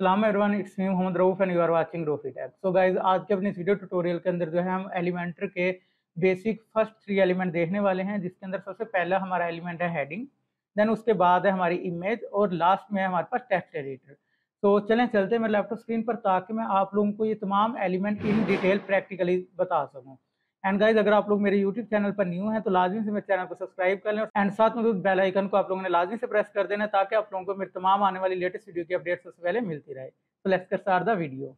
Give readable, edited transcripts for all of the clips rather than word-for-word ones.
सलाम everyone, it's me Mohammad Rauf and you are watching Rofi tag. So guys, आज के अपने इस वीडियो ट्यूटोरियल के अंदर जो है हम एलिमेंटर के बेसिक फर्स्ट 3 एलिमेंट देखने वाले हैं, जिसके अंदर सबसे पहला हमारा एलिमेंट है हेडिंग, देन उसके बाद है हमारी इमेज और लास्ट में है हमारे पास टेक्स्ट एडिटर। तो चलें चलते हैं मेरे लैपटॉप स्क्रीन पर, ताकि मैं आप लोगों को ये तमाम एलिमेंट इन डिटेल प्रैक्टिकली बता सकूँ। एंड गाइज, अगर आप लोग मेरे यूट्यूब चैनल पर न्यू हैं तो लाजमी से मेरे चैनल को सब्सक्राइब कर लें एंड साथ में उस बेल आइकन को आप लोगों ने लाजमी से प्रेस कर देना, ताकि आप लोगों को मेरे तमाम आने वाली लेटेस्ट वीडियो की अपडेट सबसे पहले मिलती रहे। तो let's get start the video.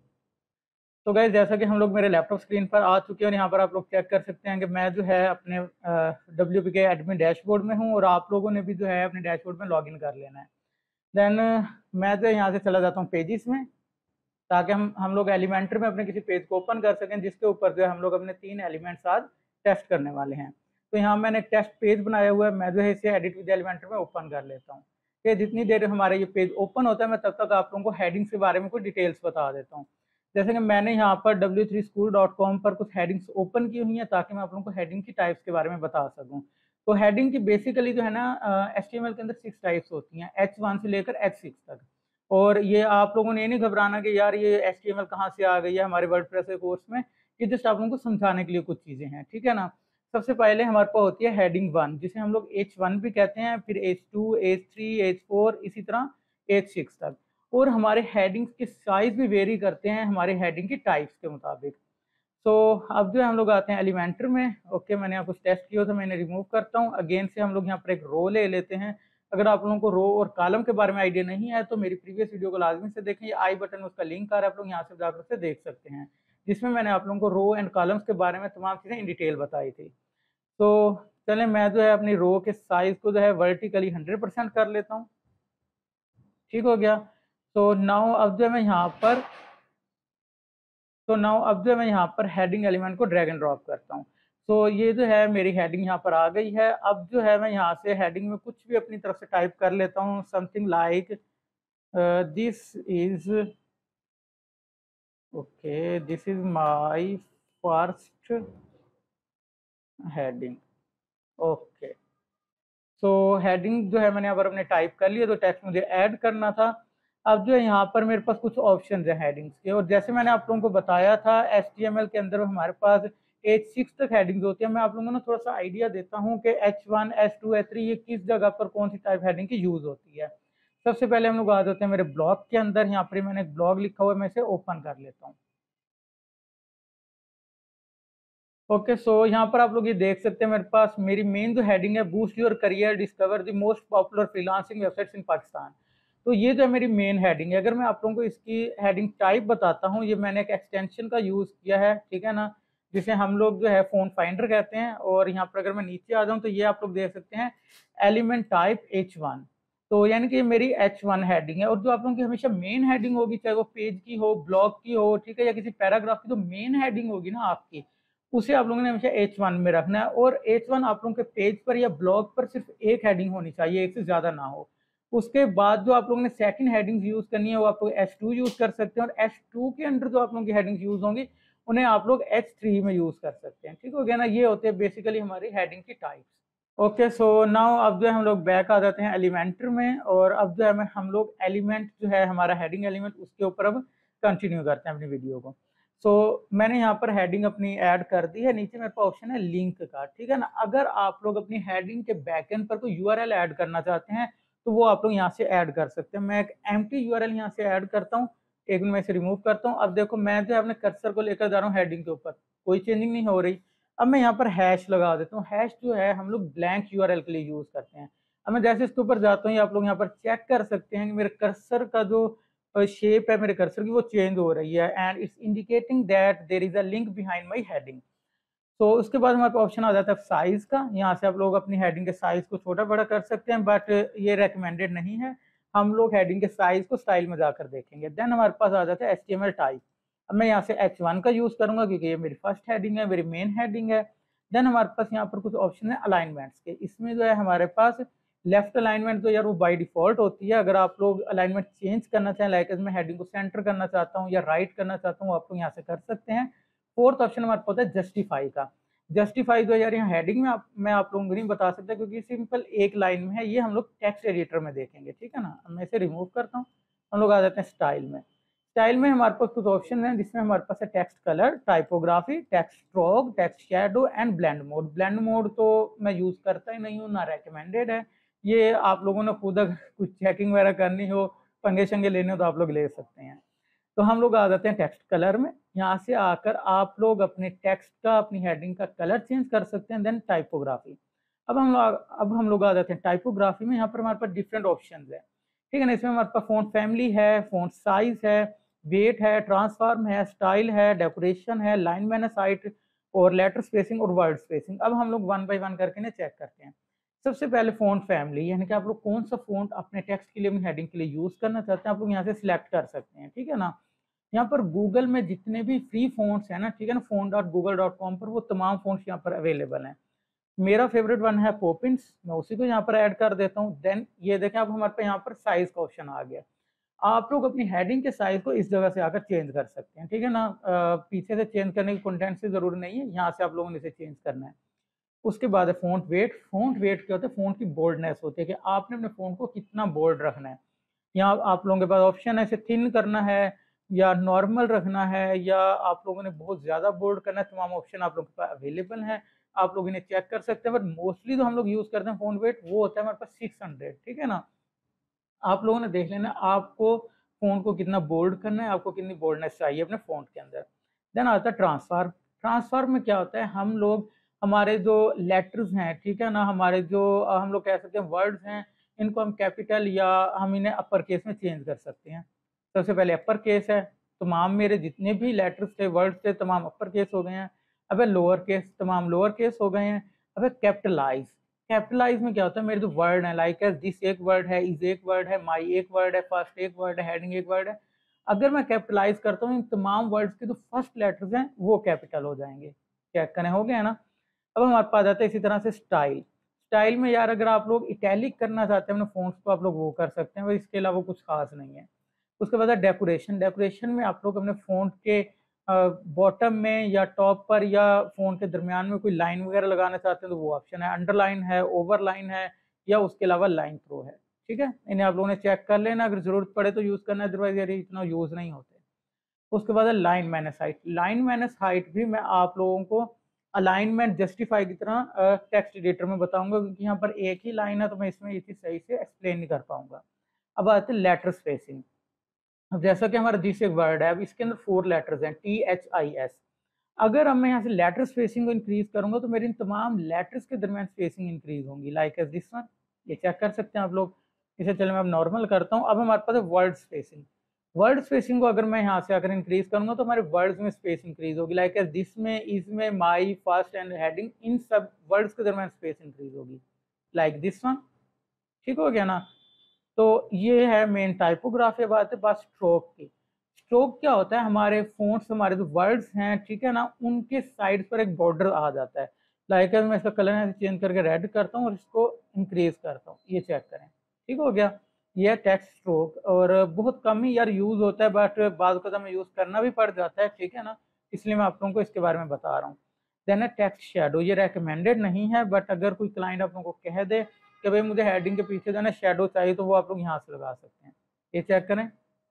तो गाइस, जैसा कि हम लोग मेरे लैपटॉप स्क्रीन पर आ चुके हैं और यहाँ पर आप लोग चेक कर सकते हैं कि मैं जो है अपने WP के एडमिन डैशबोर्ड में हूँ, और आप लोगों ने भी जो है अपने डैशबोर्ड में लॉगिन कर लेना है। देन मैं जो यहाँ से चला जाता हूँ पेजेस में, ताकि हम लोग एलिमेंटर में अपने किसी पेज को ओपन कर सकें, जिसके ऊपर जो है हम लोग अपने 3 एलिमेंट्स आज टेस्ट करने वाले हैं। तो यहाँ मैंने एक टेस्ट पेज बनाया हुआ है, मैं जो है इसे एडिट विद एलिमेंटर में ओपन कर लेता हूँ। कि जितनी देर हमारा ये पेज ओपन होता है, मैं तब तक आप लोगों को हेडिंग्स के बारे में कुछ डिटेल्स बता देता हूँ। जैसे कि मैंने यहाँ पर w3school.com पर कुछ हेडिंग्स ओपन की हुई हैं, ताकि मैं आप लोगों को हेडिंग की टाइप्स के बारे में बता सकूँ। तो हेडिंग की बेसिकली जो है ना, HTML के अंदर 6 टाइप्स होती हैं, H1 से लेकर H6 तक। और ये आप लोगों ने ये नहीं घबराना कि यार ये HTML कहाँ से आ गई है हमारे वर्डप्रेस के कोर्स में। ये जस्ट आप लोगों को समझाने के लिए कुछ चीज़ें हैं, ठीक है ना। सबसे पहले हमारे पास होती है हेडिंग 1, जिसे हम लोग H1 भी कहते हैं, फिर H2, H3, H4, इसी तरह H6 तक। और हमारे हेडिंग्स के साइज भी वेरी करते हैं हमारे हेडिंग की टाइप्स के मुताबिक। तो अब जो है हम लोग आते हैं एलिमेंटर में। ओके, मैंने यहाँ कुछ टेस्ट किया था, मैंने रिमूव करता हूँ। अगेन से हम लोग यहाँ पर एक रो ले लेते हैं। अगर आप लोगों को रो और कॉलम के बारे में आइडिया नहीं है तो मेरी प्रीवियस वीडियो को लाजमी से देखें, ये आई बटन में उसका लिंक आ रहा है, आप लोग यहाँ से जाकर से देख सकते हैं, जिसमें मैंने आप लोगों को रो एंड कॉलम्स के बारे में तमाम चीज़ें इन डिटेल बताई थी। तो चलें, मैं जो है अपनी रो के साइज को जो है वर्टिकली 100% कर लेता हूँ। ठीक हो गया। तो नाउ अब जो मैं यहाँ पर हेडिंग एलिमेंट को ड्रैग एंड ड्रॉप करता हूँ। तो ये जो है मेरी हेडिंग यहाँ पर आ गई है। अब जो है मैं यहाँ से हेडिंग में कुछ भी अपनी तरफ से टाइप कर लेता हूँ, something like this is okay, this is my first heading. Okay, so heading जो है मैंने यहाँ पर अपने टाइप कर लिया, तो टेक्स्ट मुझे ऐड करना था। अब जो है यहाँ पर मेरे पास कुछ ऑप्शन है हेडिंग्स के, और जैसे मैंने आप लोगों को बताया था HTML के अंदर हमारे पास H6 तक हेडिंग्स होती है। मैं आप लोगों को थोड़ा सा आइडिया देता हूँ कि H1, H2, H3 ये किस जगह पर कौन सी टाइप हेडिंग की यूज होती है। सबसे पहले हम लोग आ जाते हैं मेरे ब्लॉग के अंदर। यहाँ पर मैंने एक ब्लॉग लिखा हुआ है, मैं इसे ओपन कर लेता हूँ। ओके, सो यहाँ पर आप लोग ये देख सकते हैं, मेरे पास मेरी मेन जो हेडिंग है, boost your career, discover the most popular freelancing websites in Pakistan. तो ये जो है मेरी मेन हेडिंग है। अगर मैं आप लोगों को इसकी हेडिंग टाइप बताता हूँ, ये मैंने एक एक्सटेंशन का यूज़ किया है, ठीक है ना, जिसे हम लोग जो है फोन फाइंडर कहते हैं। और यहाँ पर अगर मैं नीचे आ जाऊँ तो ये आप लोग देख सकते हैं एलिमेंट टाइप H1। तो यानी कि मेरी H1 हेडिंग है। और जो आप लोगों की हमेशा मेन हेडिंग होगी, चाहे वो पेज की हो, ब्लॉग की हो, ठीक है, या किसी पैराग्राफ की, जो मेन हेडिंग होगी ना आपकी, उसे आप लोगों ने हमेशा H1 में रखना है। और H1 आप लोगों के पेज पर या ब्लॉग पर सिर्फ एक हेडिंग होनी चाहिए, एक से ज्यादा ना हो। उसके बाद जो आप लोगों ने सेकंड हेडिंग यूज करनी है, वो आप लोग H2 यूज कर सकते हैं, और H2 के अंदर जो आप लोगों की हेडिंग यूज होंगी, उन्हें आप लोग H3 में यूज कर सकते हैं। ठीक हो गया ना। ये होते हैं बेसिकली हमारी हेडिंग की टाइप्स। ओके, सो नाउ अब जो है हम लोग बैक आ जाते हैं एलिमेंटर में, और अब जो है हम लोग एलिमेंट जो है हमारा हेडिंग एलिमेंट, उसके ऊपर अब कंटिन्यू करते हैं अपनी वीडियो को। सो मैंने यहाँ पर हेडिंग अपनी ऐड कर दी है। नीचे मेरे पास ऑप्शन है लिंक का, ठीक है ना। अगर आप लोग अपनी हेडिंग के बैकएंड पर कोई URL ऐड करना चाहते हैं, तो वो आप लोग यहाँ से ऐड कर सकते हैं। मैं एक एम्प्टी URL यहाँ से ऐड करता हूँ, एक मिनट में इसे रिमूव करता हूँ। अब देखो, मैं जो है अपने कर्सर को लेकर जा रहा हूँ हेडिंग के ऊपर, कोई चेंजिंग नहीं हो रही। अब मैं यहाँ पर हैश लगा देता हूँ। हैश जो है हम लोग ब्लैंक URL के लिए यूज करते हैं। अब मैं जैसे इसके ऊपर जाता हूँ, आप लोग यहाँ पर चेक कर सकते हैं कि मेरे कर्सर का जो शेप है मेरे कर्सर की, वो चेंज हो रही है, and it's indicating that there is a link behind my heading. तो उसके बाद हमारे पास ऑप्शन आ जाता है साइज का। यहाँ से आप लोग अपनी हेडिंग के साइज को छोटा बड़ा कर सकते हैं, बट ये रेकमेंडेड नहीं है। हम लोग हेडिंग के साइज को स्टाइल में जाकर देखेंगे। देन हमारे पास आ जाता है HTML टाइप। अब मैं यहाँ से H1 का यूज करूंगा, क्योंकि ये मेरी फर्स्ट हेडिंग है, मेरी मेन हेडिंग है। देन हमारे पास यहाँ पर कुछ ऑप्शन है अलाइनमेंट्स के। इसमें जो है हमारे पास लेफ्ट अलाइनमेंट तो यार वो बाय डिफॉल्ट होती है। अगर आप लोग अलाइनमेंट चेंज करना चाहें, लाइक मैं हेडिंग को सेंटर करना चाहता हूँ या राइट करना चाहता हूँ, आप लोग यहाँ से कर सकते हैं। फोर्थ ऑप्शन हमारे पास है जस्टिफाई का। जस्टिफाई जो यार यहाँ हेडिंग में मैं आप लोगों को नहीं बता सकता, क्योंकि सिंपल एक लाइन में है। ये हम लोग टेक्स्ट एडिटर में देखेंगे, ठीक है ना। मैं इसे रिमूव करता हूँ हम लोग आ जाते हैं स्टाइल में। स्टाइल में हमारे पास कुछ ऑप्शन हैं जिसमें हमारे पास है text colour, typography, text stroke, text shadow and blend mode. Blend mode तो मैं यूज करता ही नहीं हूँ, ना रेकमेंडेड है। ये आप लोगों ने खुद अगर कुछ चेकिंग वगैरह करनी हो, पंगे शंगे लेने हो तो आप लोग ले सकते हैं। तो हम लोग आ जाते हैं टेक्स्ट कलर में। यहाँ से आकर आप लोग अपने टेक्स्ट का, अपनी हेडिंग का कलर चेंज कर सकते हैं। Then typography. अब हम लोग आ जाते हैं टाइपोग्राफी में। यहाँ पर हमारे पास डिफरेंट ऑप्शन है, ठीक है ना। इसमें हमारे पास फ़ॉन्ट फैमिली है, फ़ॉन्ट साइज है, वेट है, ट्रांसफॉर्म है, स्टाइल है, डेकोरेशन है, लाइन मैनस हाइट और लेटर स्पेसिंग और वर्ड स्पेसिंग। अब हम लोग वन बाय वन करके ना चेक करते हैं। सबसे पहले फ़ॉन्ट फैमिली, यानी कि आप लोग कौन सा फ़ॉन्ट अपने टेक्स्ट के लिए, अपनी हेडिंग के लिए यूज़ करना चाहते हैं, आप लोग यहाँ से सिलेक्ट कर सकते हैं, ठीक है ना। यहाँ पर गूगल में जितने भी फ्री फ़ॉन्ट्स हैं ना, ठीक है ना, font.google.com पर वो तमाम फ़ॉन्ट्स यहाँ पर अवेलेबल हैं। मेरा फेवरेट वन है पॉपिंस, मैं उसी को यहाँ पर ऐड कर देता हूँ। देन ये देखें, अब हमारे पास यहाँ पर साइज का ऑप्शन आ गया। आप लोग अपनी हेडिंग के साइज को इस जगह से आकर चेंज कर सकते हैं, ठीक है ना। पीछे से चेंज करने की कंटेंट से जरूरी नहीं है, यहाँ से आप लोगों ने इसे चेंज करना है। उसके बाद है फ़ॉन्ट वेट। फ़ॉन्ट वेट क्या होता है? फ़ॉन्ट की बोल्डनेस होती है कि आपने अपने फ़ॉन्ट को कितना बोल्ड रखना है। यहाँ आप लोगों के पास ऑप्शन है, इसे थिन करना है या नॉर्मल रखना है, या आप लोगों ने बहुत ज़्यादा बोल्ड करना है। तमाम ऑप्शन आप लोगों के पास अवेलेबल है, आप लोग इन्हें चेक कर सकते हैं। बट मोस्टली जो हम लोग यूज़ करते हैं फ़ॉन्ट वेट, वो होता है हमारे पास 600, ठीक है ना। आप लोगों ने देख लेना आपको फ़ॉन्ट को कितना बोल्ड करना है, आपको कितनी बोल्डनेस चाहिए अपने फ़ॉन्ट के अंदर। देन आता है ट्रांसफार्म। ट्रांसफार्म में क्या होता है, हम लोग हमारे जो लेटर्स हैं, ठीक है ना, हमारे जो हम लोग कह सकते हैं वर्ड्स हैं, इनको हम कैपिटल या हम इन्हें अपर केस में चेंज कर सकते हैं। सबसे पहले अपर केस है, तमाम मेरे जितने भी लेटर्स थे, वर्ड्स थे, तमाम अपर केस हो गए हैं। अब लोअर केस, तमाम लोअर केस हो गए हैं। अब कैपिटलाइज। कैपिटलाइज में क्या होता है, मेरे जो वर्ड है लाइक एज दिस एक वर्ड है, इज एक वर्ड है, माई एक वर्ड है, फर्स्ट एक वर्ड है, हेडिंग एक वर्ड है। अगर मैं कैपिटलाइज करता हूँ, इन तमाम वर्ड्स के जो फर्स्ट लेटर्स हैं वो कैपिटल हो जाएंगे। चेक करें, हो गया ना। अब हमारे पास आता है इसी तरह से स्टाइल। स्टाइल में यार अगर आप लोग इटैलिक करना चाहते हैं अपने फोन्स को, आप लोग वो कर सकते हैं, इसके अलावा कुछ खास नहीं है। उसके बाद है डेकोरेशन। डेकोरेशन में आप लोग अपने फ़ॉन्ट के बॉटम में या टॉप पर या फ़ॉन्ट के दरमियान में कोई लाइन वगैरह लगाना चाहते हैं तो वो ऑप्शन है। अंडरलाइन है, ओवरलाइन है, या उसके अलावा लाइन थ्रो है, ठीक है। इन्हें आप लोगों ने चेक कर लेना, अगर ज़रूरत पड़े तो यूज़ करना, अदरवाइज यार इतना यूज़ नहीं होते। उसके बाद है line minus height. Line minus height भी मैं आप लोगों को अलाइनमेंट जस्टिफाई की तरह टेक्स्ट एडिटर में बताऊंगा, क्योंकि यहाँ पर एक ही लाइन है तो मैं इसमें ये चीज़ सही से एक्सप्लेन नहीं कर पाऊंगा। अब आते हैं लेटर स्पेसिंग। अब जैसा कि हमारा दिस एक वर्ड है, अब इसके अंदर 4 लेटर्स हैं, THIS। अगर अब मैं यहाँ से लेटर स्पेसिंग को इंक्रीज करूंगा तो मेरी इन तमाम लेटर्स के दरमियान स्पेसिंग इंक्रीज होंगी, लाइक एज दिस वन। ये चेक कर सकते हैं आप लोग। इसे चलो मैं अब नॉर्मल करता हूँ। अब हमारे पास है वर्ड स्पेसिंग। वर्ड स्पेसिंग को अगर मैं यहाँ से अगर इंक्रीज करूंगा तो हमारे वर्ड्स में स्पेस इंक्रीज होगी, लाइक एज दिस में, इसमें, माई, फर्स्ट एंड हेडिंग, इन सब वर्ड्स के दरमियान स्पेस इंक्रीज होगी, लाइक दिस वन। ठीक हो गया ना। तो ये है मेन टाइपोग्राफी। बात है बस स्ट्रोक की। स्ट्रोक क्या होता है, हमारे फोन्ट्स, हमारे जो वर्ड्स हैं, ठीक है ना, उनके साइड पर एक बॉर्डर आ जाता है। लाइक मैं इसका कलर चेंज करके रेड करता हूँ और इसको इंक्रीज करता हूँ, ये चेक करें। ठीक हो गया। ये टेक्स्ट स्ट्रोक, और बहुत कम ही यार यूज होता है, बट बाद का हमें यूज करना भी पड़ जाता है, ठीक है ना, इसलिए मैं आप लोगों को इसके बारे में बता रहा हूँ। देन है टेक्स्ट शेडो। ये रेकमेंडेड नहीं है, बट अगर कोई क्लाइंट आप लोगों को कह दे कि भाई मुझे हेडिंग के पीछे जो है ना शेडो चाहिए, तो वो आप लोग यहाँ से लगा सकते हैं। ये चेक करें,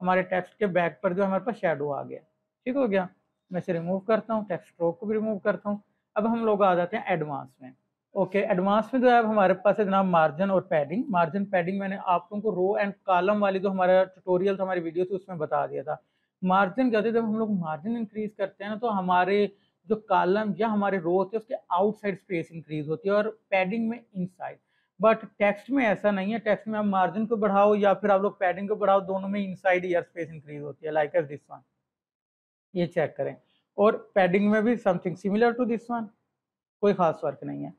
हमारे टेक्स्ट के बैक पर जो हमारे पास शेडो आ गया। ठीक हो गया। मैं इसे रिमूव करता हूँ, टेक्स्ट स्ट्रोक को भी रिमूव करता हूँ। अब हम लोग आ जाते हैं एडवांस में। ओके, एडवांस में जो है हमारे पास है जनाब मार्जिन और पैडिंग। मार्जिन पैडिंग मैंने आप लोगों को रो एंड कॉलम वाली जो हमारा ट्यूटोरियल था, हमारी वीडियो थी, उसमें बता दिया था। मार्जिन क्या होता है, जब हम लोग मार्जिन इंक्रीज करते हैं ना, तो हमारे जो कॉलम या हमारे रो होते हैं उसके आउटसाइड स्पेस इंक्रीज होती है, और पैडिंग में इनसाइड। बट टेक्स्ट में ऐसा नहीं है। टेक्स्ट में आप मार्जिन को बढ़ाओ या फिर आप लोग पैडिंग को बढ़ाओ, दोनों में इनसाइड ईयर स्पेस इंक्रीज होती है, लाइक एज दिस वन। ये चेक करें। और पैडिंग में भी something similar to this one, कोई खास फर्क नहीं है।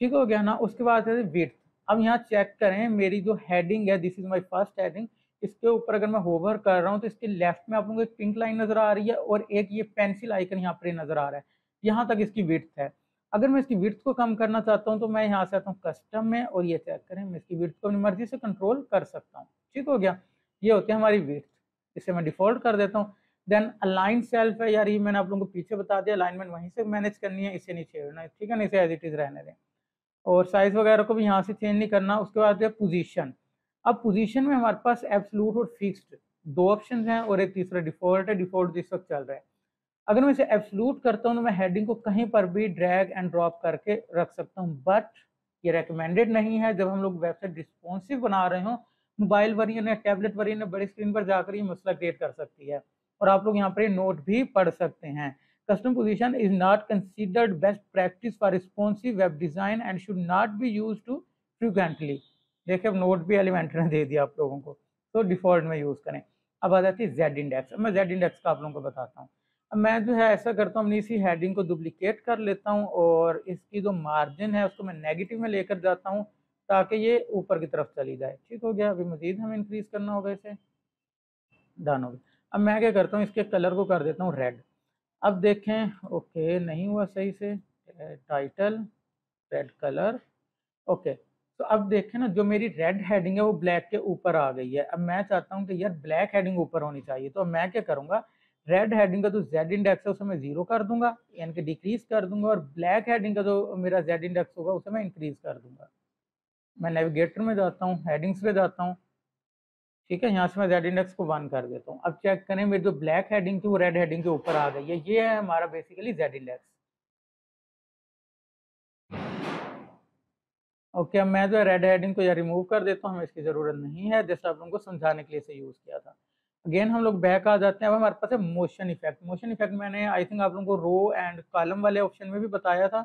ठीक हो गया ना। उसके बाद है विड्थ। अब यहाँ चेक करें, मेरी जो हेडिंग है, this is my first heading, इसके ऊपर अगर मैं होवर कर रहा हूँ तो इसके लेफ्ट में आप लोगों को एक पिंक लाइन नजर आ रही है, और एक ये पेंसिल आइकन यहाँ पर नजर आ रहा है। यहाँ तक इसकी विड्थ है। अगर मैं इसकी विड्थ को कम करना चाहता हूँ तो मैं यहाँ से आता हूँ कस्टम में, और ये चेक करें, मैं इसकी विड्थ को अपनी मर्जी से कंट्रोल कर सकता हूँ। ठीक हो गया। ये होती है हमारी विड्थ। इसे मैं डिफॉल्ट कर देता हूँ। देन अलाइन सेल्फ है यार, ये मैंने आप लोगों को पीछे बता दिया, अलाइनमेंट वहीं से मैनेज करनी है, इसे नहीं छेड़ना है, ठीक है ना, इसे एज इट इज रहने दें। और साइज वगैरह को भी यहाँ से चेंज नहीं करना। उसके बाद है पोजीशन। अब पोजीशन में हमारे पास एब्सोल्यूट और फिक्स्ड दो ऑप्शन हैं और एक तीसरा डिफॉल्ट है, डिफॉल्ट जिस वक्त चल रहा है। अगर मैं इसे एब्सोल्यूट करता हूँ तो मैं हेडिंग को कहीं पर भी ड्रैग एंड ड्रॉप करके रख सकता हूँ, बट ये रेकमेंडेड नहीं है जब हम लोग वेबसाइट रिस्पॉन्सिव बना रहे हो। मोबाइल वर्जन या टैबलेट वर्जन या बड़ी स्क्रीन पर जाकर ये मसला क्रिएट कर सकती है, और आप लोग यहाँ पर नोट भी पढ़ सकते हैं। Custom position is not considered best practice for responsive web design and should not be used too frequently. देखिए अब नोट भी एलिमेंटर ने दे दिया आप लोगों को, तो डिफॉल्ट में यूज करें। अब आ जाती है जेड इंडेक्स। अब मैं जेड इंडेक्स का आप लोगों को बताता हूँ। अब मैं जो है ऐसा करता हूँ, अपनी इसी हेडिंग को डुप्लीकेट कर लेता हूँ और इसकी जो मार्जिन है उसको मैं नेगेटिव में लेकर जाता हूँ ताकि ये ऊपर की तरफ चली जाए। ठीक हो गया। अभी मजीद हमें इंक्रीज करना होगा इसे। डन हो गया। अब मैं क्या करता हूँ, इसके कलर को कर देता हूँ रेड। अब देखें, ओके नहीं हुआ सही से। Title red colour, okay. तो अब देखें ना, जो मेरी रेड हेडिंग है वो ब्लैक के ऊपर आ गई है। अब मैं चाहता हूँ कि यार ब्लैक हेडिंग ऊपर होनी चाहिए, तो अब मैं क्या करूँगा, रेड हेडिंग का जो जेड इंडेक्स है उसे मैं 0 कर दूंगा, यानी कि डिक्रीज कर दूंगा, और ब्लैक हेडिंग का जो मेरा जेड इंडेक्स होगा उसे मैं इंक्रीज कर दूंगा। मैं नेविगेटर में जाता हूँ, हेडिंग्स पे जाता हूँ, ठीक है। यहाँ से मैं जेड इंडेक्स को 1 कर देता हूँ। अब चेक करें, मेरी जो ब्लैक हेडिंग थी वो रेड हेडिंग के ऊपर आ गई है। ये है हमारा बेसिकली जेड इंडेक्स। ओके, अब मैं जो है रेड हेडिंग को या रिमूव कर देता हूँ, हमें इसकी ज़रूरत नहीं है, जैसे आप लोगों को समझाने के लिए इसे यूज़ किया था। अगेन हम लोग बैक आ जाते हैं। अब हमारे पास है मोशन इफेक्ट। मोशन इफेक्ट मैंने आई थिंक आप लोगों को रो एंड कॉलम वाले ऑप्शन में भी बताया था,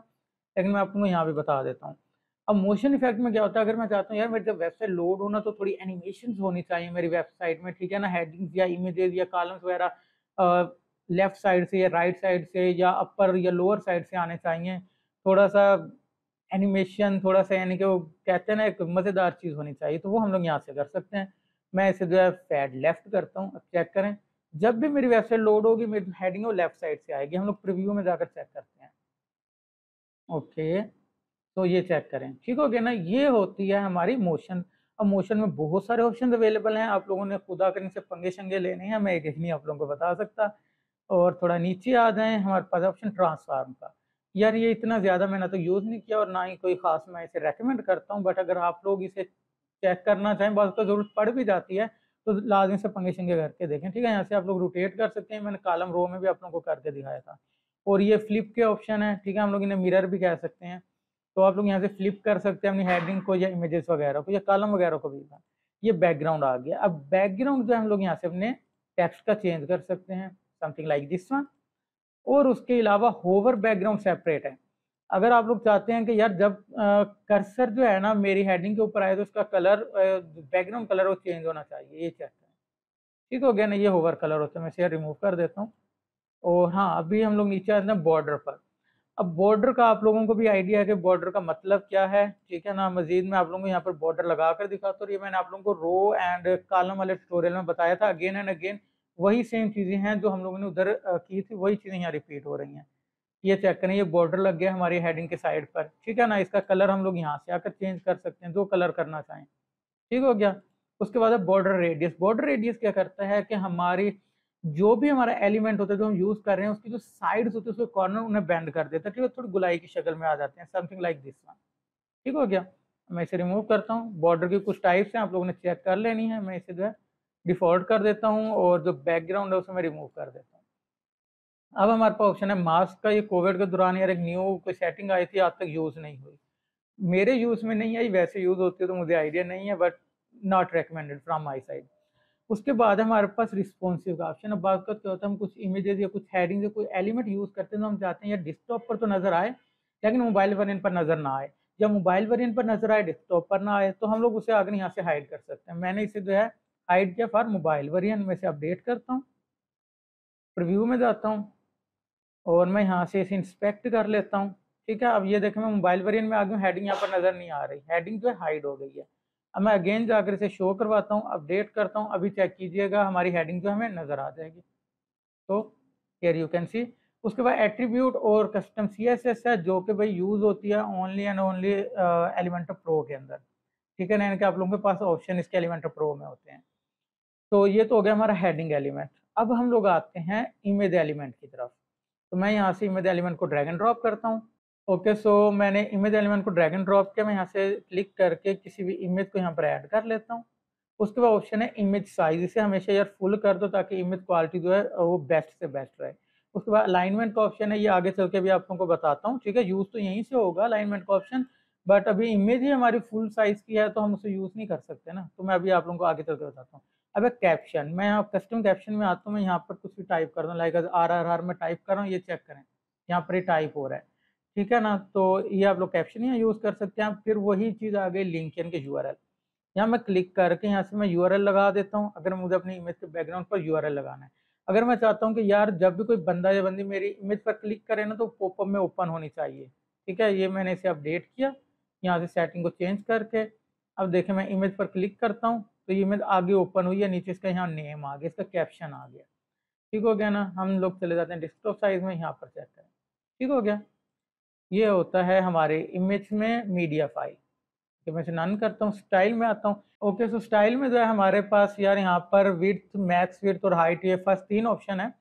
लेकिन मैं आप लोगों को यहाँ भी बता देता हूँ। अब मोशन इफेक्ट में क्या होता है, अगर मैं चाहता हूँ यार मेरी जब वेबसाइट लोड होना तो थोड़ी एनिमेशन होनी चाहिए मेरी वेबसाइट में, ठीक है ना, हेडिंग्स या इमेजेस या कॉलम्स वगैरह लेफ्ट साइड से या राइट साइड से या अपर या लोअर साइड से आने चाहिए, थोड़ा सा एनिमेशन, थोड़ा सा यानी कि वो कहते हैं ना एक मज़ेदार चीज़ होनी चाहिए, तो वो हम लोग यहाँ से कर सकते हैं। मैं इसे जो है फैड लेफ्ट करता हूँ। अब चेक करें, जब भी मेरी वेबसाइट लोड होगी मेरी हेडिंग वो लेफ्ट साइड से आएगी। हम लोग प्रीव्यू में जाकर चेक करते हैं। ओके, तो ये चेक करें, ठीक हो गया ना। ये होती है हमारी मोशन। अब मोशन में बहुत सारे ऑप्शन अवेलेबल हैं, आप लोगों ने खुदा करने से पंगे शंगे लेने हैं, मैं एक नहीं आप लोगों को बता सकता। और थोड़ा नीचे आ जाएं, हमारे पास ऑप्शन ट्रांसफार्म का। यार ये इतना ज़्यादा मैंने तो यूज़ नहीं किया और ना ही कोई ख़ास मैं इसे रेकमेंड करता हूँ, बट अगर आप लोग इसे चेक करना चाहें, बात तो ज़रूरत पड़ भी जाती है, तो लाजमी से पंगे शंगे करके देखें, ठीक है। यहाँ से आप लोग रोटेट कर सकते हैं, मैंने कॉलम रो में भी आप लोगों को करके दिखाया था। और ये फ्लिप के ऑप्शन है, ठीक है, हम लोग इन्हें मिरर भी कह सकते हैं। तो आप लोग यहाँ से फ्लिप कर सकते हैं अपनी हेडिंग को या इमेजेस वगैरह को या कॉलम वगैरह को भी। ये बैकग्राउंड आ गया। अब बैकग्राउंड जो हम लोग यहाँ से अपने टेक्स्ट का चेंज कर सकते हैं, समथिंग लाइक दिस वन। और उसके अलावा होवर बैकग्राउंड सेपरेट है। अगर आप लोग चाहते हैं कि यार जब कर्सर जो है ना मेरी हेडिंग के ऊपर आए तो उसका कलर, बैकग्राउंड कलर वो चेंज होना चाहिए, ये चेक करें। ठीक हो गया ना, ये होवर कलर होता है। मैं इसे रिमूव कर देता हूँ। और हाँ, अभी हम लोग नीचे आते हैं बॉर्डर पर। अब बॉर्डर का आप लोगों को भी आइडिया है कि बॉर्डर का मतलब क्या है, ठीक है ना। मजीद मैं आप लोगों को यहाँ पर बॉर्डर लगा कर दिखाता हूँ। ये मैंने आप लोगों को रो एंड कॉलम वाले ट्यूटोरियल में बताया था। अगेन एंड अगेन वही सेम चीज़ें हैं जो हम लोगों ने उधर की थी, वही चीज़ें यहाँ रिपीट हो रही हैं। ये चेक करें, ये बॉर्डर लग गया हमारी हेडिंग के साइड पर, ठीक है ना। इसका कलर हम लोग यहाँ से आकर चेंज कर सकते हैं, जो कलर करना चाहें। ठीक हो गया। उसके बाद है बॉर्डर रेडियस। बॉर्डर रेडियस क्या करता है कि हमारी जो भी हमारा एलिमेंट होता है जो हम यूज कर रहे हैं उसकी जो साइड्स होती है उसके कॉर्नर उन्हें बेंड कर देता है, ठीक है, थोड़ी गुलाई की शक्ल में आ जाते हैं, समथिंग लाइक दिस वन। ठीक हो गया। मैं इसे रिमूव करता हूँ। बॉर्डर की कुछ टाइप्स हैं, आप लोगों ने चेक कर लेनी है। मैं इसे जो है डिफॉल्ट कर देता हूँ और जो बैकग्राउंड है उसे मैं रिमूव कर देता हूँ। अब हमारे पास ऑप्शन है मास्क का। ये कोविड के दौरान यार एक न्यू कोई सेटिंग आई थी, आज तक यूज नहीं हुई, मेरे यूज में नहीं आई, वैसे यूज होती है तो मुझे आइडिया नहीं है, but not recommended from my side. उसके बाद हमारे पास रिस्पॉन्सिव का ऑप्शन। अब बात करते क्या होता है, हम कुछ इमेजेस या कुछ हेडिंग या कोई एलिमेंट यूज करते हैं तो हम चाहते हैं या डेस्कटॉप पर तो नजर आए लेकिन मोबाइल वेरिएंट पर नजर ना आए, या मोबाइल वेरिएंट पर नजर आए डेस्कटॉप पर ना आए, तो हम लोग उसे आगे यहाँ से हाइड कर सकते हैं। मैंने इसे जो है हाइड किया फॉर मोबाइल वेरिएंट। में से अपडेट करता हूँ, प्रीव्यू में जाता हूँ और मैं यहाँ से इसे इंस्पेक्ट कर लेता हूँ। ठीक है, अब ये देखें मैं मोबाइल वेरिएंट में आ गया हूँ, हेडिंग यहाँ पर नजर नहीं आ रही, हेडिंग जो है हाइड हो गई है। अब मैं अगेन जाकर इसे शो करवाता हूँ, अपडेट करता हूँ, अभी चेक कीजिएगा हमारी हेडिंग जो हमें नजर आ जाएगी। तो हियर यू कैन सी। उसके बाद एट्रीब्यूट और कस्टम सीएसएस है जो कि भाई यूज होती है only and only Elementor pro के अंदर, ठीक है ना, यानी कि आप लोगों के पास ऑप्शन इसके एलिमेंटर प्रो में होते हैं। तो ये तो हो गया हमारा हेडिंग एलिमेंट। अब हम लोग आते हैं इमेज एलिमेंट की तरफ। तो मैं यहाँ से इमेज एलिमेंट को ड्रैग एंड ड्रॉप करता हूँ। ओके, सो मैंने इमेज एलिमेंट को ड्रैग एंड ड्रॉप किया। मैं यहाँ से क्लिक करके किसी भी इमेज को यहाँ पर ऐड कर लेता हूँ। उसके बाद ऑप्शन है इमेज साइज, इसे हमेशा यार फुल कर दो ताकि इमेज क्वालिटी जो है वो बेस्ट से बेस्ट रहे। उसके बाद अलाइनमेंट का ऑप्शन है, ये आगे चल के भी आप लोगों को बताता हूँ, ठीक है। यूज़ तो यहीं से होगा अलाइनमेंट का ऑप्शन, बट अभी इमेज ही हमारी फुल साइज की है तो हम उसे यूज़ नहीं कर सकते ना, तो मैं अभी आप लोगों को आगे चल के बताता हूँ। अब कैप्शन, मैं यहाँ कस्टम कैप्शन में आता हूँ, मैं यहाँ पर कुछ भी टाइप कर दूँ, लाइक RRR में टाइप कर रहा हूँ, ये चेक करें यहाँ पर ये टाइप हो रहा है, ठीक है ना। तो ये आप लोग कैप्शन यहाँ यूज़ कर सकते हैं। फिर वही चीज़ आ गई लिंक यानी कि URL, यहाँ मैं क्लिक करके यहाँ से मैं URL लगा देता हूँ, अगर मुझे अपनी इमेज के बैकग्राउंड पर URL लगाना है। अगर मैं चाहता हूँ कि यार जब भी कोई बंदा या बंदी मेरी इमेज पर क्लिक करे ना तो पॉपअप में ओपन होनी चाहिए, ठीक है। ये मैंने इसे अपडेट किया, यहाँ से सेटिंग को चेंज करके। अब देखें मैं इमेज पर क्लिक करता हूँ तो ये इमेज आगे ओपन हुई है, नीचे इसका यहाँ नेम आ गया, इसका कैप्शन आ गया, ठीक हो गया ना। हम लोग चले जाते हैं डेस्कटॉप साइज में, यहाँ पर चेक करें, ठीक हो गया। ये होता है हमारे इमेज में मीडिया फाइल, कि मैं इसे नन करता हूँ, स्टाइल में आता हूँ। ओके, सो स्टाइल में जो है हमारे पास यार यहाँ पर विड्थ, मैक्स विड्थ और हाइट, ये फर्स्ट 3 ऑप्शन है।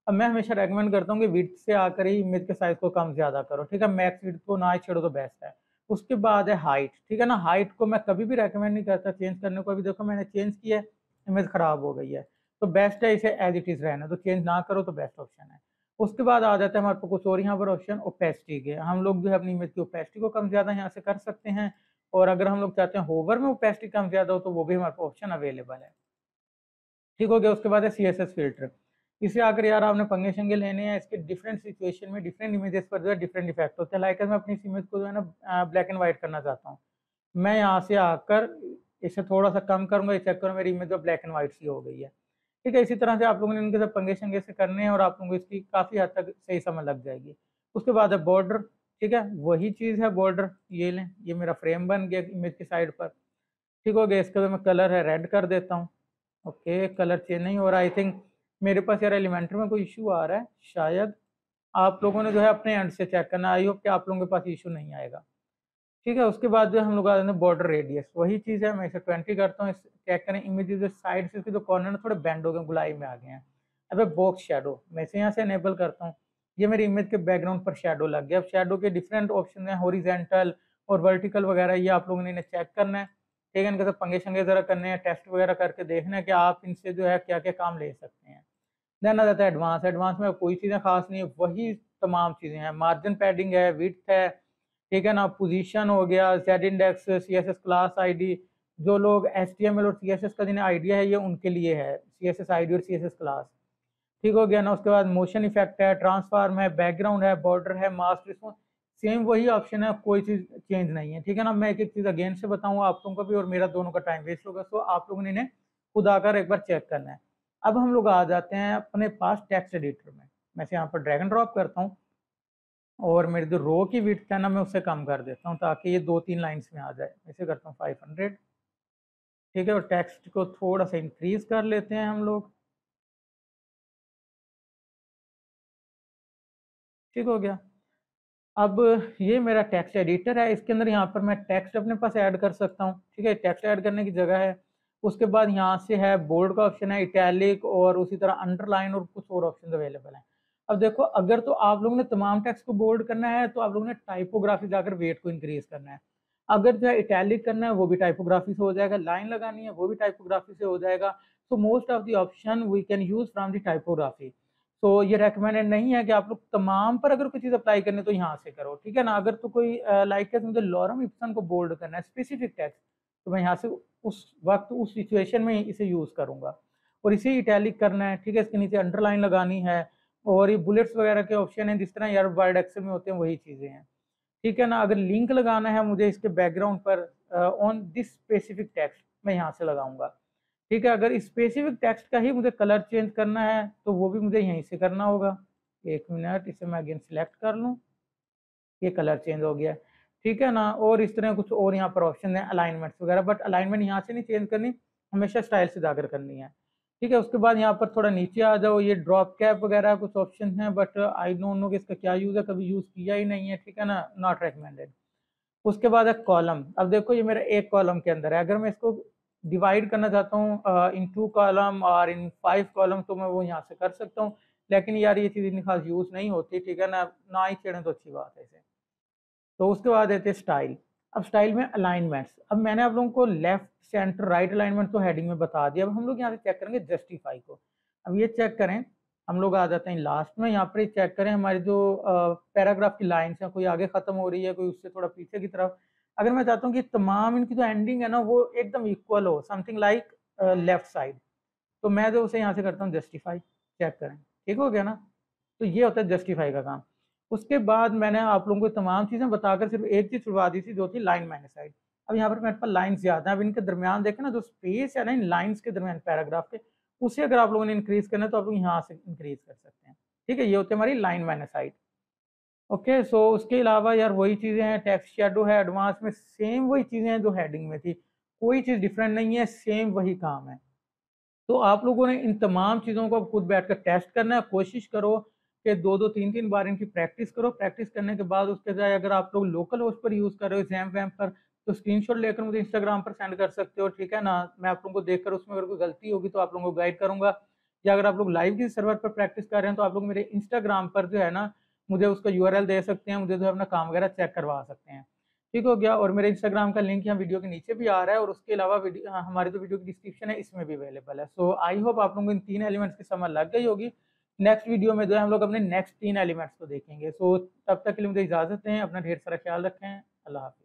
अब मैं हमेशा रेकमेंड करता हूँ कि विड्थ से आकर ही इमेज के साइज को कम ज्यादा करो, ठीक है। मैक्स विड्थ को ना ही छेड़ो तो बेस्ट है। उसके बाद है हाइट, ठीक है ना। हाइट को मैं कभी भी रेकमेंड नहीं करता चेंज करने को। अभी देखो मैंने चेंज किया है, इमेज खराब हो गई है, तो बेस्ट है इसे एज इट इज रहना, तो चेंज ना करो तो बेस्ट ऑप्शन है। उसके बाद आ जाता है हमारे पास कुछ और यहाँ पर ऑप्शन ओपेसिटी के। हम लोग जो है अपनी इमेज की ओपेसिटी को कम ज्यादा यहाँ से कर सकते हैं, और अगर हम लोग चाहते हैं होवर में ओपेसिटी कम ज्यादा हो तो वो भी हमारे पास ऑप्शन अवेलेबल है, ठीक हो गया। उसके बाद है CSS फिल्टर। इसे अगर यार आपने पंगे शंगे लेने हैं, इसके डिफरेंट सिचुएशन में डिफरेंट इमेजेस पर जो है डिफरेंट इफेक्ट होते हैं। लाइक मैं अपनी इस इमेज को जो है ना ब्लैक एंड व्हाइट करना चाहता हूँ, मैं यहाँ से आकर इसे थोड़ा सा कम करूंगा, ये चेक करो मेरी इमेज जो ब्लैक एंड व्हाइट सी हो गई है, ठीक है। इसी तरह से आप लोगों ने इनके साथ पंगे शंगे से करने हैं और आप लोगों को इसकी काफी हद तक सही समझ लग जाएगी। उसके बाद है बॉर्डर, ठीक है, वही चीज है बॉर्डर। ये लें, ये मेरा फ्रेम बन गया इमेज की साइड पर, ठीक हो गया। इसका जो मैं कलर है रेड कर देता हूँ। ओके, कलर चेंज नहीं हो रहा। आई थिंक मेरे पास यार एलिमेंटर में कोई इशू आ रहा है शायद, आप लोगों ने जो है अपने एंड से चेक करना। आई होप कि आप लोगों के पास इशू नहीं आएगा, ठीक है। उसके बाद जो हम लोग आ जाते हैं बॉर्डर रेडियस, वही चीज़ है, मैं इसे 20 करता हूँ। चेक करें इमेज जो साइड से इसके जो कॉर्नर थोड़े बैंड हो गए, गुलाई में आ गए हैं। अब बॉक्स शेडो मैं इसे यहाँ से इनेबल करता हूँ, ये मेरी इमेज के बैकग्राउंड पर शेडो लग गया। अब शेडो के डिफरेंट ऑप्शन हैं, हॉरिजेंटल और वर्टिकल वगैरह, ये आप लोगों ने इन्हें चेक करना है, ठीक है। इनके साथ पंगे शंगे जरा करने हैं, टेस्ट वगैरह करके देखना है कि आप इनसे जो है क्या क्या काम ले सकते हैं। देन आ जाता है एडवांस। एडवांस में कोई चीज़ें खास नहीं है, वही तमाम चीज़ें हैं। मार्जिन पैडिंग है, विड्थ है, ठीक है ना, पोजीशन हो गया, Z index, CSS class ID. जो लोग HTML और CSS का जिन्हें आइडिया है ये उनके लिए है, CSS आईडी और CSS क्लास, ठीक हो गया ना। उसके बाद मोशन इफेक्ट है, ट्रांसफॉर्म है, बैकग्राउंड है, बॉर्डर है, मास्क रिस्पॉन्स, सेम वही ऑप्शन है, कोई चीज़ चेंज नहीं है, ठीक है ना। मैं एक एक चीज़ अगेन से बताऊंगा आप लोगों को भी, और मेरा दोनों का टाइम वेस्ट होगा, सो आप लोगों ने इन्हें खुद आकर एक बार चेक करना है। अब हम लोग आ जाते हैं अपने पास टेक्स्ट एडिटर में। मैं से यहाँ पर ड्रैग एंड ड्रॉप करता हूँ, और मेरी जो रो की विड्थ है ना मैं उससे कम कर देता हूँ ताकि ये 2-3 लाइन्स में आ जाए। ऐसे करता हूँ 500, ठीक है। और टेक्स्ट को थोड़ा सा इंक्रीज कर लेते हैं हम लोग, ठीक हो गया। अब ये मेरा टेक्स्ट एडिटर है, इसके अंदर यहाँ पर मैं टेक्स्ट अपने पास ऐड कर सकता हूँ, ठीक है। टेक्स्ट ऐड करने की जगह है। उसके बाद यहाँ से है बोल्ड का ऑप्शन है, इटैलिक और उसी तरह अंडरलाइन और कुछ और ऑप्शन अवेलेबल हैं। अब देखो अगर तो आप लोगों ने तमाम टेक्स्ट को बोल्ड करना है तो आप लोगों ने टाइपोग्राफी जाकर वेट को इंक्रीज करना है। अगर जो है इटैलिक करना है वो भी टाइपोग्राफी से हो जाएगा, लाइन लगानी है वो भी टाइपोग्राफी से हो जाएगा। So most of the option we can use from the typography. तो ये रेकमेंडेड नहीं है कि आप लोग तमाम पर अगर कोई चीज़ अप्लाई करनी तो यहाँ से करो, ठीक है ना। अगर तो कोई लाइक है मुझे लॉरम इप्सन को बोल्ड करना है स्पेसिफिक टेक्स्ट, तो मैं यहाँ से उस वक्त उस सिचुएशन में इसे यूज़ करूँगा। और इसे इटैलिक करना है, ठीक है, इसके नीचे अंडरलाइन लगानी है, और ये बुलेट्स वगैरह के ऑप्शन हैं जिस तरह यार वर्ड एक्सेल में होते हैं वही चीज़ें हैं, ठीक है ना। अगर लिंक लगाना है मुझे इसके बैकग्राउंड पर ऑन दिस स्पेसिफिक टेक्स्ट, मैं यहाँ से लगाऊंगा, ठीक है। अगर स्पेसिफिक टेक्स्ट का ही मुझे कलर चेंज करना है तो वो भी मुझे यहीं से करना होगा। एक मिनट, इसे मैं अगेन सिलेक्ट कर लूँ, ये कलर चेंज हो गया, ठीक है ना। और इस तरह कुछ और यहाँ पर ऑप्शन है अलाइनमेंट्स वगैरह, बट अलाइनमेंट यहाँ से नहीं चेंज करनी, हमेशा स्टाइल से जाकर करनी है, ठीक है। उसके बाद यहाँ पर थोड़ा नीचे आ जाओ, ये ड्रॉप कैप वगैरह कुछ ऑप्शन है, बट आई डोंट नो कि इसका क्या यूज़ है, कभी यूज़ किया ही नहीं है, ठीक है ना, नॉट रिकमेंडेड। उसके बाद है कॉलम। अब देखो ये मेरा एक कॉलम के अंदर है, अगर मैं इसको डिवाइड करना चाहता हूँ इन 2 कॉलम और इन 5 कॉलम तो मैं वो यहाँ से कर सकता हूँ, लेकिन यार ये चीज़ इतनी खास यूज़ नहीं होती, ठीक है ना, ना ही छेड़ें तो अच्छी बात है इसे। तो उसके बाद देते स्टाइल। अब स्टाइल में अलाइनमेंट्स, अब मैंने आप लोगों को लेफ्ट सेंटर राइट अलाइनमेंट तो हेडिंग में बता दिया। अब हम लोग यहाँ से चेक करेंगे जस्टिफाई को। अब ये चेक करें, हम लोग आ जाते हैं लास्ट में, यहाँ पर चेक करें हमारी जो पैराग्राफ की लाइन्स हैं, कोई आगे खत्म हो रही है, कोई उससे थोड़ा पीछे की तरफ। अगर मैं चाहता हूँ कि तमाम इनकी जो एंडिंग है ना वो एकदम इक्वल हो, समथिंग लाइक लेफ्ट साइड, तो मैं जो उसे यहाँ से करता हूँ जस्टिफाई। चेक करें, ठीक हो गया ना। तो ये होता है जस्टिफाई का काम। उसके बाद मैंने आप लोगों को तमाम चीज़ें बताकर सिर्फ एक चीज़ छुड़वा दी थी, जो थी लाइन मैग्नीफाइड। अब यहाँ पर मेरे पास लाइन्स ज़्यादा है, अब इनके दरमियान देखें ना, जो स्पेस है ना इन लाइन्स के दरमियान पैराग्राफ के, उसे अगर आप लोगों ने इंक्रीज करना है तो आप लोग यहाँ से इंक्रीज कर सकते हैं। ठीक है, ये होती है हमारी लाइन मैग्नीफाइड। ओके, सो उसके अलावा यार वही चीज़ें हैं, टेक्स्ट शेडो है एडवांस में, सेम वही चीज़ें हैं जो हेडिंग में थी, कोई चीज़ डिफरेंट नहीं है, सेम वही काम है। तो आप लोगों ने इन तमाम चीज़ों को खुद बैठकर टेस्ट करना है। कोशिश करो कि 2-2 3-3 बार इनकी प्रैक्टिस करो। प्रैक्टिस करने के बाद उसके बाद अगर आप लोग लोकल होस्ट पर यूज़ कर रहे हो XAMPP वैम्प पर, तो स्क्रीनशॉट लेकर मुझे इंस्टाग्राम पर सेंड कर सकते हो, ठीक है ना। मैं आप लोगों को देखकर उसमें अगर कोई गलती होगी तो आप लोगों को गाइड करूंगा। या अगर आप लोग लाइव किसी सर्वर पर प्रैक्टिस कर रहे हैं तो आप लोग मेरे इंस्टाग्राम पर जो है ना, मुझे उसका URL दे सकते हैं, मुझे जो है अपना काम वगैरह चेक करवा सकते हैं। ठीक हो गया। और मेरे इंस्टाग्राम का लिंक यहाँ वीडियो के नीचे भी आ रहा है, और उसके अलावा हमारी जो वीडियो की डिस्क्रिप्शन है इसमें भी अवेलेबल है। सो आई होप आप लोगों को इन 3 एलिमेंट्स की समझ लग गई होगी। नेक्स्ट वीडियो में जो है हम लोग अपने नेक्स्ट 3 एलिमेंट्स को देखेंगे। सो तब तक के लिए मुझे इजाज़त दें, अपना ढेर सारा ख्याल रखें। अल्लाह हाफिज़।